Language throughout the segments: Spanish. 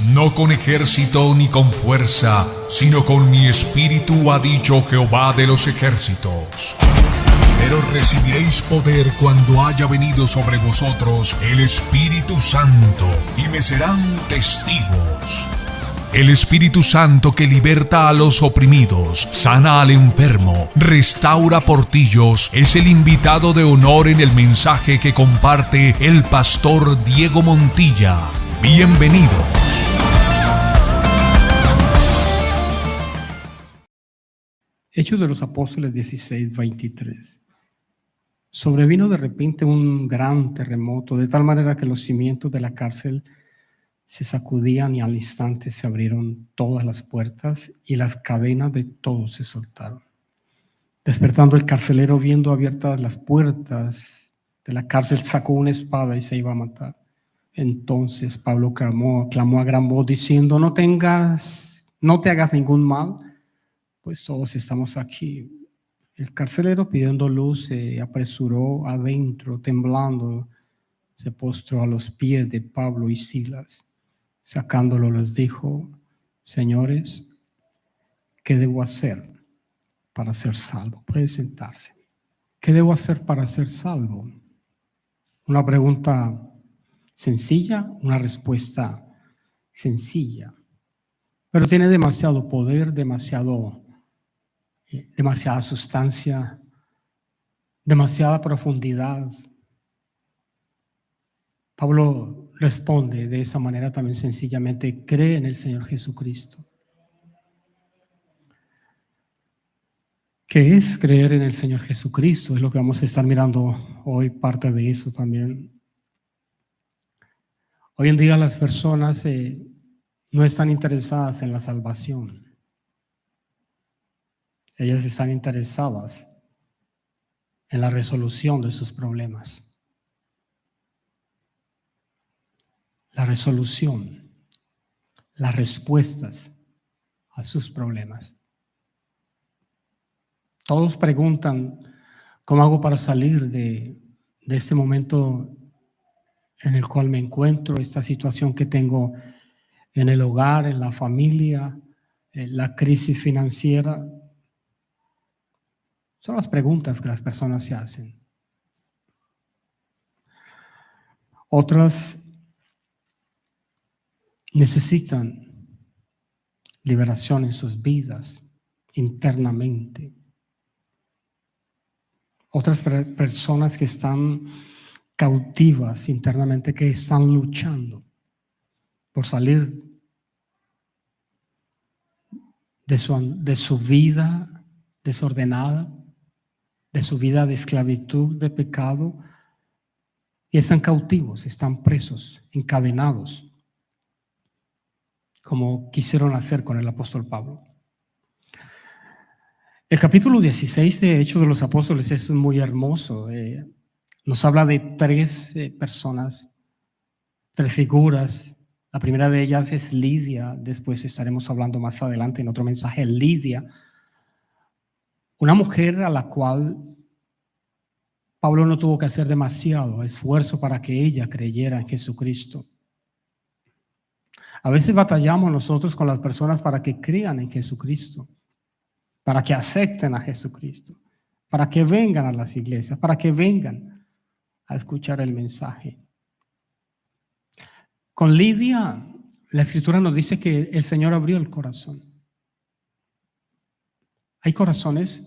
No con ejército ni con fuerza, sino con mi espíritu, ha dicho Jehová de los ejércitos. Pero recibiréis poder cuando haya venido sobre vosotros el Espíritu Santo, y me serán testigos. El Espíritu Santo que liberta a los oprimidos, sana al enfermo, restaura portillos, es el invitado de honor en el mensaje que comparte el pastor Diego Montilla. Bienvenidos. Hechos de los Apóstoles 16:23. Sobrevino de repente un gran terremoto, de tal manera que los cimientos de la cárcel se sacudían y al instante se abrieron todas las puertas y las cadenas de todos se soltaron. Despertando el carcelero, viendo abiertas las puertas de la cárcel, sacó una espada y se iba a matar. Entonces Pablo clamó a gran voz diciendo: no te hagas ningún mal, pues todos estamos aquí. El carcelero, pidiendo luz, se apresuró adentro, temblando, se postró a los pies de Pablo y Silas. Sacándolo, les dijo: señores, ¿qué debo hacer para ser salvo? Puede sentarse. ¿Qué debo hacer para ser salvo? Una pregunta sencilla, una respuesta sencilla, pero tiene demasiado poder, demasiada sustancia, demasiada profundidad. Pablo responde de esa manera también sencillamente: cree en el Señor Jesucristo. ¿Qué es creer en el Señor Jesucristo? Es lo que vamos a estar mirando hoy, parte de eso también. Hoy en día las personas no están interesadas en la salvación. Ellas están interesadas en la resolución de sus problemas. La resolución, las respuestas a sus problemas. Todos preguntan: ¿cómo hago para salir de este momento en el cual me encuentro, esta situación que tengo en el hogar, en la familia, en la crisis financiera? Son las preguntas que las personas se hacen. Otras necesitan liberación en sus vidas internamente. Otras personas que están cautivas internamente, que están luchando por salir de su vida desordenada, de su vida de esclavitud, de pecado, y están cautivos, están presos, encadenados, como quisieron hacer con el apóstol Pablo. El capítulo 16 de Hechos de los Apóstoles es muy hermoso. Nos habla de tres personas, tres figuras. La primera de ellas es Lidia. Después estaremos hablando más adelante en otro mensaje. Lidia, una mujer a la cual Pablo no tuvo que hacer demasiado esfuerzo para que ella creyera en Jesucristo. A veces batallamos nosotros con las personas para que crean en Jesucristo, para que acepten a Jesucristo, para que vengan a las iglesias, para que vengan a escuchar el mensaje. Con Lidia, la Escritura nos dice que el Señor abrió el corazón. Hay corazones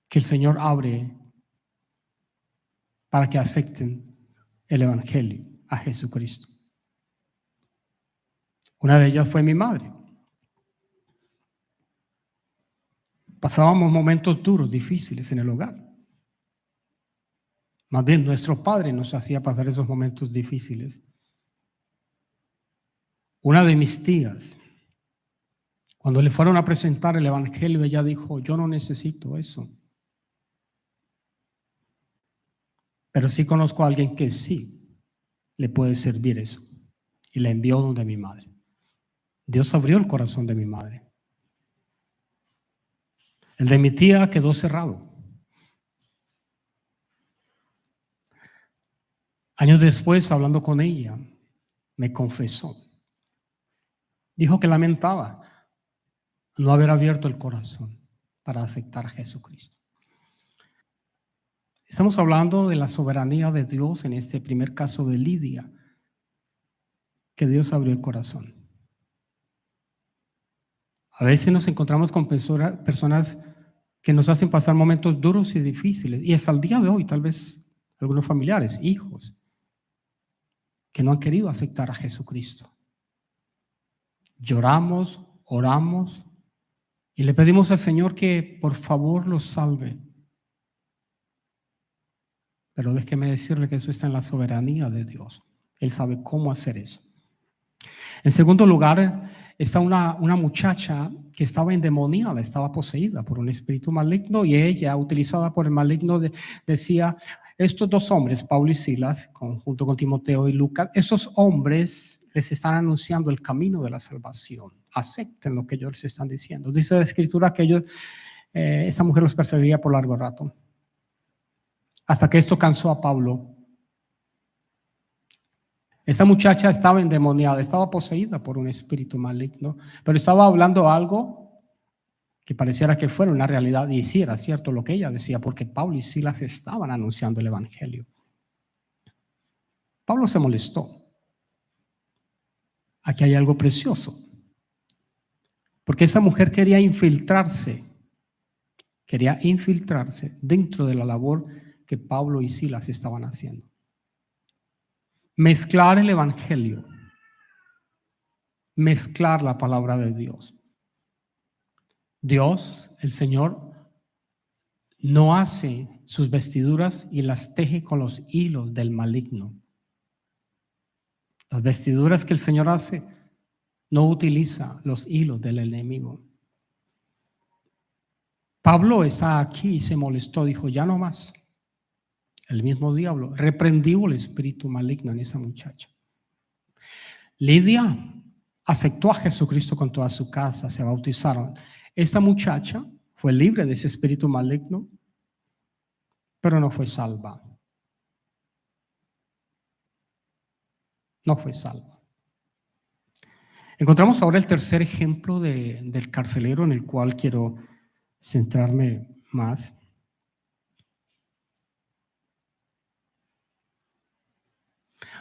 que el Señor abre para que acepten el Evangelio, a Jesucristo. Una de ellas fue mi madre. Pasábamos momentos duros, difíciles en el hogar. Más bien, nuestro padre nos hacía pasar esos momentos difíciles. Una de mis tías, cuando le fueron a presentar el Evangelio, ella dijo: yo no necesito eso. Pero sí conozco a alguien que sí le puede servir eso. Y la envió donde mi madre. Dios abrió el corazón de mi madre. El de mi tía quedó cerrado. Años después, hablando con ella, me confesó Dijo que lamentaba no haber abierto el corazón para aceptar a Jesucristo. Estamos hablando de la soberanía de Dios en este primer caso de Lidia, que Dios abrió el corazón. A veces nos encontramos con personas que nos hacen pasar momentos duros y difíciles, y hasta el día de hoy tal vez algunos familiares, hijos, que no han querido aceptar a Jesucristo. Lloramos, oramos y le pedimos al Señor que por favor los salve. Pero déjeme decirle que eso está en la soberanía de Dios. Él sabe cómo hacer eso. En segundo lugar, está una muchacha que estaba endemoniada, estaba poseída por un espíritu maligno, y ella, utilizada por el maligno, decía, estos dos hombres, Pablo y Silas, junto con Timoteo y Lucas, estos hombres les están anunciando el camino de la salvación. Acepten lo que ellos les están diciendo. Dice la Escritura que esa mujer los perseguiría por largo rato, hasta que esto cansó a Pablo. Esta muchacha estaba endemoniada, estaba poseída por un espíritu maligno, pero estaba hablando algo que pareciera que fuera una realidad, y sí era cierto lo que ella decía, porque Pablo y Silas estaban anunciando el evangelio. Pablo se molestó. Aquí hay algo precioso, porque esa mujer quería infiltrarse dentro de la labor que Pablo y Silas estaban haciendo. Mezclar el evangelio, mezclar la palabra de Dios. Dios, el Señor, no hace sus vestiduras y las teje con los hilos del maligno. Las vestiduras que el Señor hace no utiliza los hilos del enemigo. Pablo está aquí y se molestó, dijo, ya no más. El mismo diablo reprendió el espíritu maligno en esa muchacha. Lidia aceptó a Jesucristo con toda su casa, se bautizaron. Esta muchacha fue libre de ese espíritu maligno, pero no fue salva. No fue salva. Encontramos ahora el tercer ejemplo del carcelero, en el cual quiero centrarme más.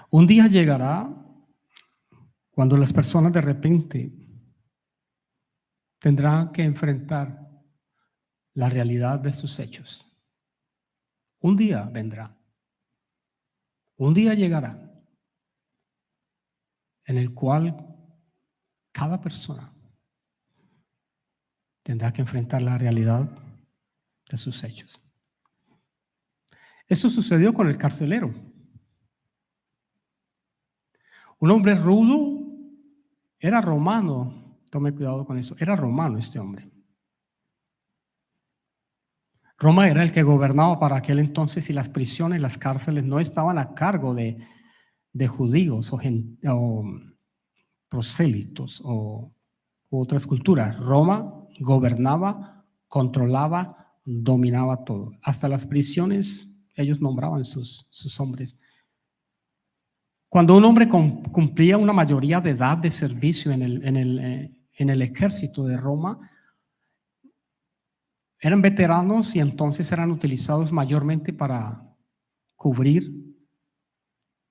Un día llegará cuando las personas de repente tendrán que enfrentar la realidad de sus hechos. Un día vendrá. Un día llegará en el cual cada persona tendrá que enfrentar la realidad de sus hechos. Esto sucedió con el carcelero. Un hombre rudo, era romano, tome cuidado con eso, era romano este hombre. Roma era el que gobernaba para aquel entonces, y las prisiones, las cárceles no estaban a cargo de judíos o prosélitos o otras culturas. Roma gobernaba, controlaba, dominaba todo. Hasta las prisiones ellos nombraban sus hombres. Cuando un hombre cumplía una mayoría de edad de servicio en el ejército de Roma, eran veteranos, y entonces eran utilizados mayormente para cubrir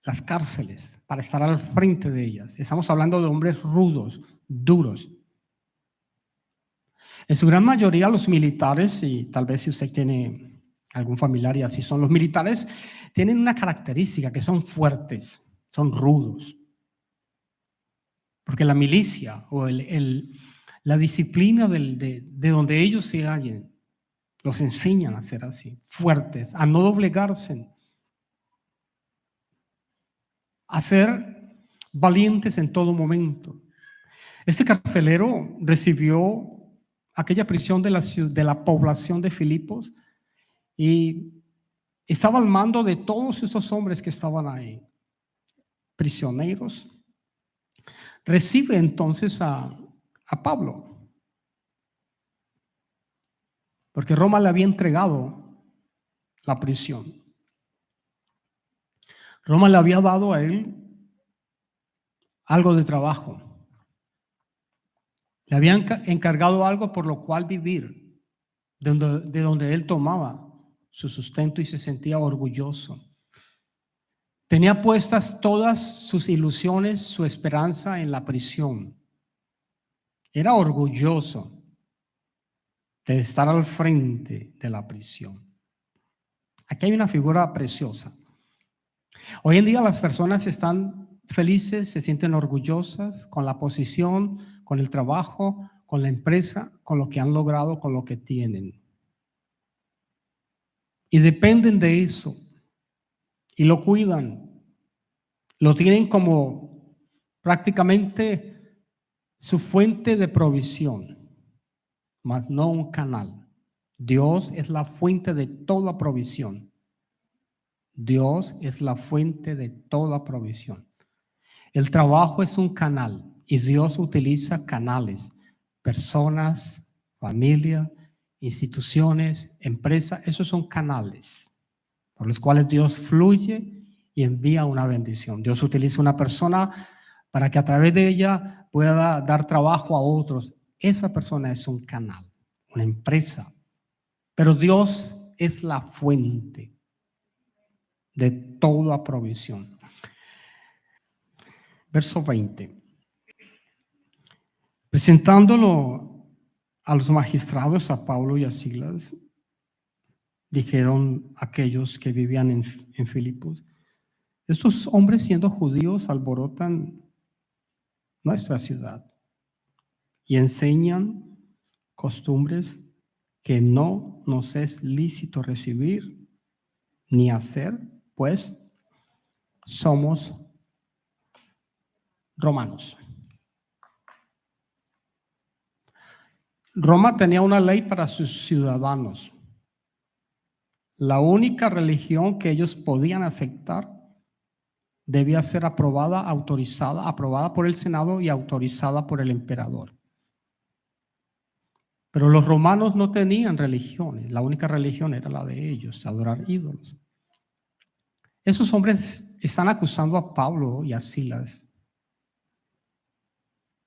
las cárceles, para estar al frente de ellas. Estamos hablando de hombres rudos, duros. En su gran mayoría los militares, y tal vez si usted tiene algún familiar y así son, los militares tienen una característica, que son fuertes, son rudos. Porque la milicia o la disciplina de donde ellos se hallen, los enseñan a ser así, fuertes, a no doblegarse, a ser valientes en todo momento. Este carcelero recibió aquella prisión de la población de Filipos, y estaba al mando de todos esos hombres que estaban ahí, prisioneros. Recibe entonces a Pablo, porque Roma le había entregado la prisión. Roma le había dado a él algo de trabajo. Le habían encargado algo por lo cual vivir, de donde él tomaba su sustento y se sentía orgulloso. Tenía puestas todas sus ilusiones, su esperanza en la prisión. Era orgulloso de estar al frente de la prisión. Aquí hay una figura preciosa. Hoy en día las personas están felices, se sienten orgullosas con la posición, con el trabajo, con la empresa, con lo que han logrado, con lo que tienen. Y dependen de eso. Y lo cuidan. Lo tienen como prácticamente su fuente de provisión, mas no un canal. Dios es la fuente de toda provisión. Dios es la fuente de toda provisión. El trabajo es un canal y Dios utiliza canales, personas, familia, instituciones, empresas. Esos son canales por los cuales Dios fluye y envía una bendición. Dios utiliza una persona para que a través de ella pueda dar trabajo a otros. Esa persona es un canal, una empresa. Pero Dios es la fuente de toda provisión. Verso 20. Presentándolo a los magistrados, a Pablo y a Silas, dijeron aquellos que vivían en Filipos: estos hombres, siendo judíos, alborotan nuestra ciudad y enseñan costumbres que no nos es lícito recibir ni hacer, pues somos romanos. Roma tenía una ley para sus ciudadanos. La única religión que ellos podían aceptar debía ser aprobada por el Senado y autorizada por el emperador. Pero los romanos no tenían religiones. La única religión era la de ellos, adorar ídolos. Esos hombres están acusando a Pablo y a Silas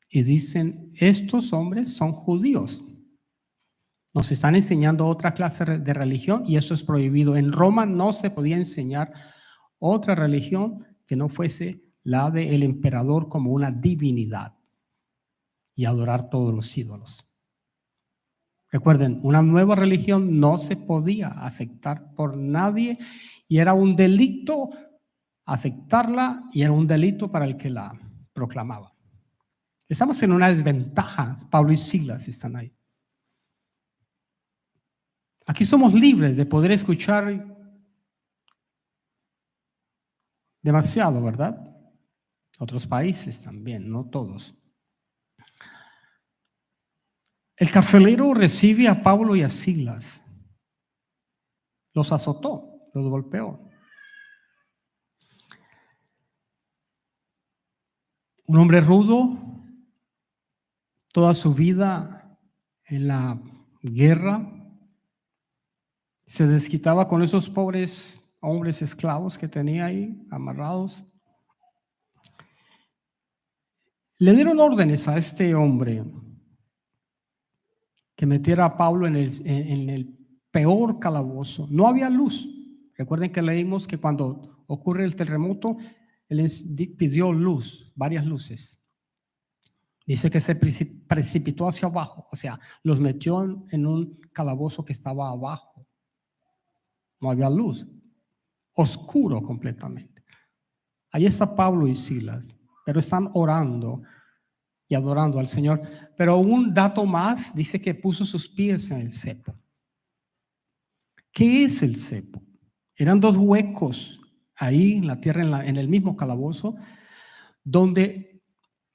y dicen: estos hombres son judíos. Nos están enseñando otra clase de religión y eso es prohibido. En Roma no se podía enseñar otra religión que no fuese la del emperador como una divinidad y adorar todos los ídolos. Recuerden, una nueva religión no se podía aceptar por nadie y era un delito aceptarla y era un delito para el que la proclamaba. Estamos en una desventaja. Pablo y Silas están ahí. Aquí somos libres de poder escuchar demasiado, ¿verdad? Otros países también, no todos. El carcelero recibe a Pablo y a Silas. Los azotó, los golpeó. Un hombre rudo, toda su vida en la guerra, se desquitaba con esos pobres hombres esclavos que tenía ahí amarrados. Le dieron órdenes a este hombre que metiera a Pablo en el peor calabozo. No había luz. Recuerden que leímos que cuando ocurre el terremoto, él les pidió luz, varias luces. Dice que se precipitó hacia abajo, o sea, los metió en un calabozo que estaba abajo. No había luz, oscuro completamente. Ahí está Pablo y Silas, pero están orando y adorando al Señor. Pero un dato más, dice que puso sus pies en el cepo. ¿Qué es el cepo? Eran dos huecos ahí en la tierra, en el mismo calabozo, donde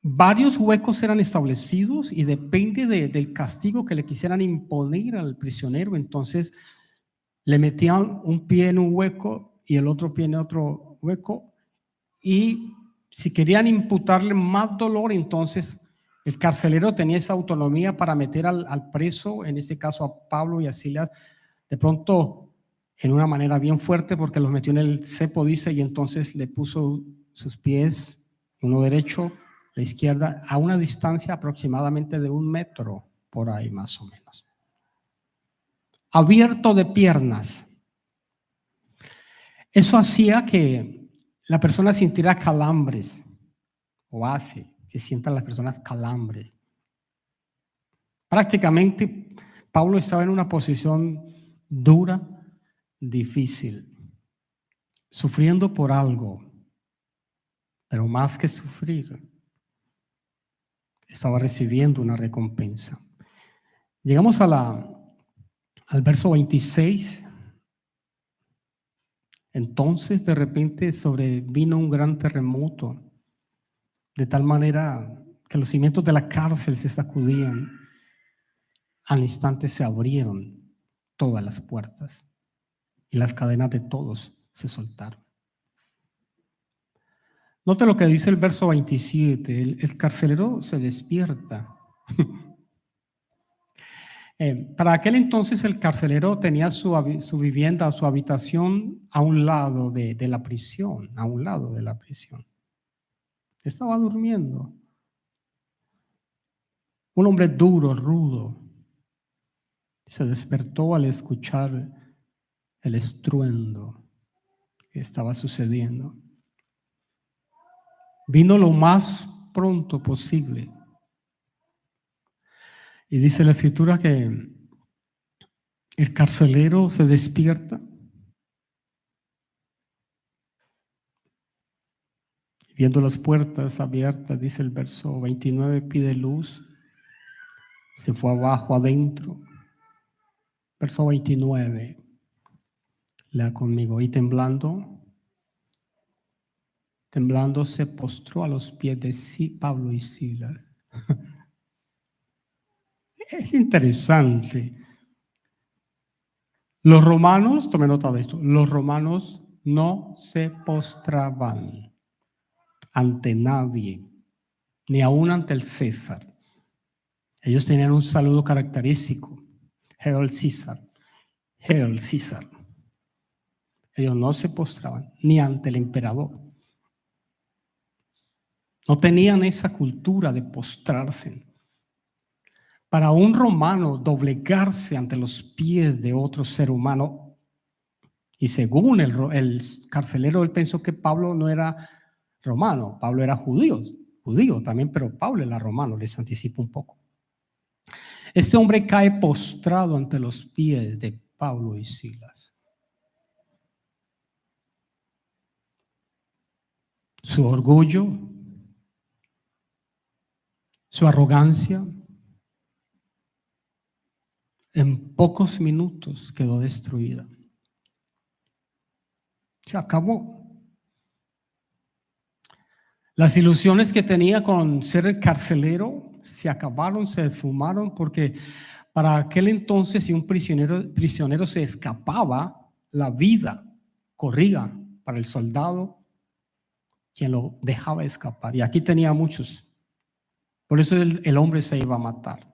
varios huecos eran establecidos y depende del castigo que le quisieran imponer al prisionero. Entonces le metían un pie en un hueco y el otro pie en otro hueco, y si querían imputarle más dolor, entonces el carcelero tenía esa autonomía para meter al preso, en este caso a Pablo y a Silas, de pronto en una manera bien fuerte, porque los metió en el cepo, dice, y entonces le puso sus pies, uno derecho la izquierda, a una distancia aproximadamente de 1 metro, por ahí más o menos. Abierto de piernas. Eso hacía que la persona sintiera calambres, o hace que sientan las personas calambres. Prácticamente, Pablo estaba en una posición dura, difícil, sufriendo por algo, pero más que sufrir, estaba recibiendo una recompensa. Llegamos al verso 26. Entonces, de repente, sobrevino un gran terremoto, de tal manera que los cimientos de la cárcel se sacudían. Al instante se abrieron todas las puertas y las cadenas de todos se soltaron. Note lo que dice el verso 27. El carcelero se despierta. Para aquel entonces el carcelero tenía su vivienda, su habitación a un lado de la prisión, a un lado de la prisión. Estaba durmiendo. Un hombre duro, rudo, se despertó al escuchar el estruendo que estaba sucediendo. Vino lo más pronto posible. Y dice la escritura que el carcelero se despierta viendo las puertas abiertas, dice el verso 29, pide luz, se fue abajo, adentro. Verso 29, lea conmigo. Y temblando se postró a los pies de Pablo y Silas. Es interesante. Los romanos, tome nota de esto, los romanos no se postraban ante nadie, ni aún ante el César. Ellos tenían un saludo característico: Hail César, Hail César. Ellos no se postraban ni ante el emperador. No tenían esa cultura de postrarse. Para un romano, doblegarse ante los pies de otro ser humano, y según el carcelero, él pensó que Pablo no era romano, Pablo era judío también, pero Pablo era romano, les anticipo un poco. Este hombre cae postrado ante los pies de Pablo y Silas. Su orgullo, su arrogancia, en pocos minutos quedó destruida. Se acabó. Las ilusiones que tenía con ser el carcelero se acabaron, se esfumaron, porque para aquel entonces, si un prisionero se escapaba, la vida corría para el soldado quien lo dejaba escapar. Y aquí tenía muchos. Por eso el hombre se iba a matar.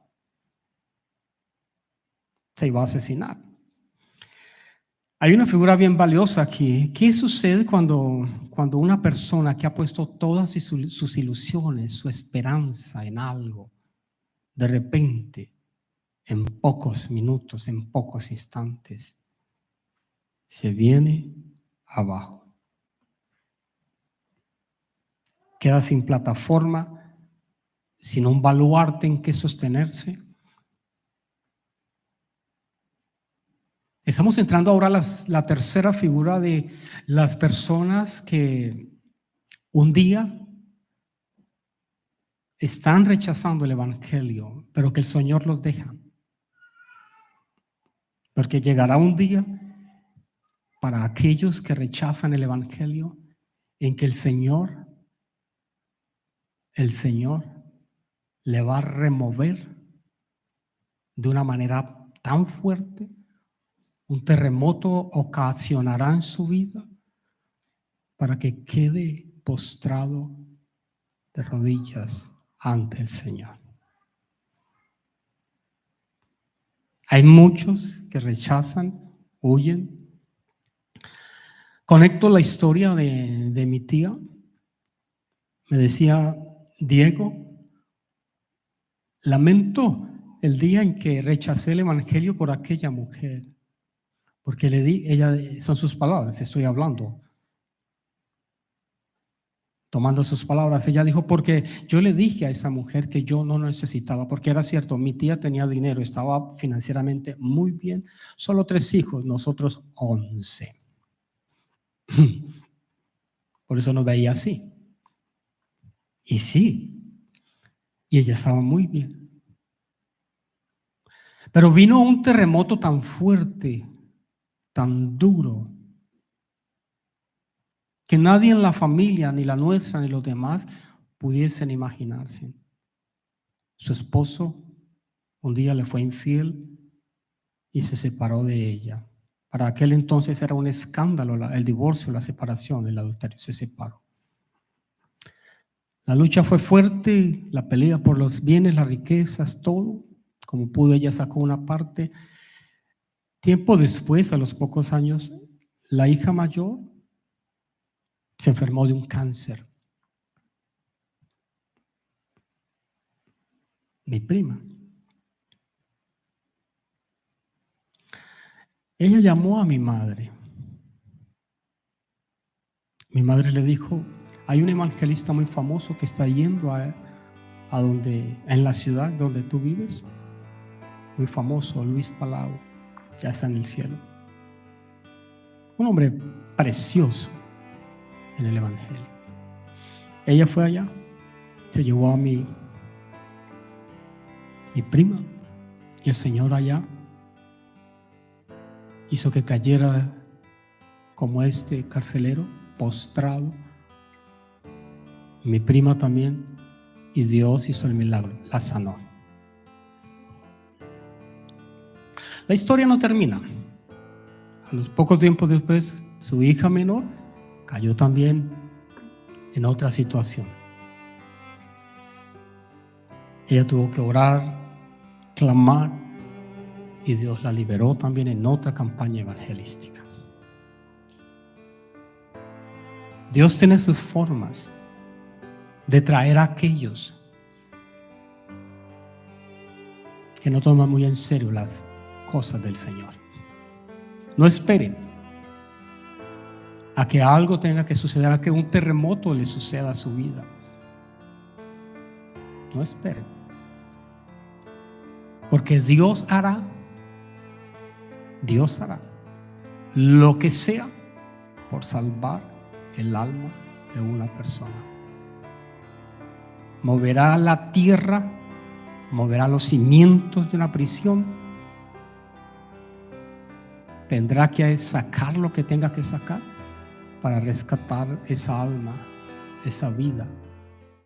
Se iba a asesinar. Hay una figura bien valiosa aquí. ¿Qué sucede cuando una persona que ha puesto todas sus ilusiones, su esperanza en algo, de repente, en pocos minutos, en pocos instantes, se viene abajo? Queda sin plataforma, sin un baluarte en que sostenerse. Estamos entrando ahora a la tercera figura de las personas que un día están rechazando el evangelio, pero que el Señor los deja. Porque llegará un día para aquellos que rechazan el evangelio en que el Señor le va a remover de una manera tan fuerte. Un terremoto ocasionará en su vida para que quede postrado de rodillas ante el Señor. Hay muchos que rechazan, huyen. Conecto la historia de mi tía. Me decía, Diego lamentó el día en que rechacé el evangelio por aquella mujer, porque le di, ella, son sus palabras, estoy hablando, tomando sus palabras. Ella dijo, porque yo le dije a esa mujer que yo no necesitaba, porque era cierto, mi tía tenía dinero, estaba financieramente muy bien, solo 3 hijos, nosotros 11. Por eso nos veía así. Y sí, y ella estaba muy bien. Pero vino un terremoto tan fuerte, tan duro, que nadie en la familia, ni la nuestra, ni los demás, pudiesen imaginarse. Su esposo un día le fue infiel y se separó de ella. Para aquel entonces era un escándalo el divorcio, la separación, el adulterio. Se separó. La lucha fue fuerte, la pelea por los bienes, las riquezas, todo. Como pudo, ella sacó una parte. Tiempo después, a los pocos años, la hija mayor se enfermó de un cáncer. Mi prima. Ella llamó a mi madre. Mi madre le dijo, hay un evangelista muy famoso que está yendo a donde, en la ciudad donde tú vives, muy famoso, Luis Palau, ya está en el cielo. Un hombre precioso en el evangelio. Ella fue allá, se llevó a mi prima, y el Señor allá hizo que cayera como este carcelero, postrado. Mi prima también, y Dios hizo el milagro, la sanó. La historia no termina. A los pocos tiempos después, su hija menor cayó también en otra situación. Ella tuvo que orar, clamar, y Dios la liberó también en otra campaña evangelística. Dios tiene sus formas de traer a aquellos que no toman muy en serio las cosas del Señor. No esperen a que algo tenga que suceder, a que un terremoto le suceda a su vida. No esperen, porque Dios hará lo que sea por salvar el alma de una persona. Moverá la tierra, moverá los cimientos de una prisión, tendrá que sacar lo que tenga que sacar para rescatar esa alma, esa vida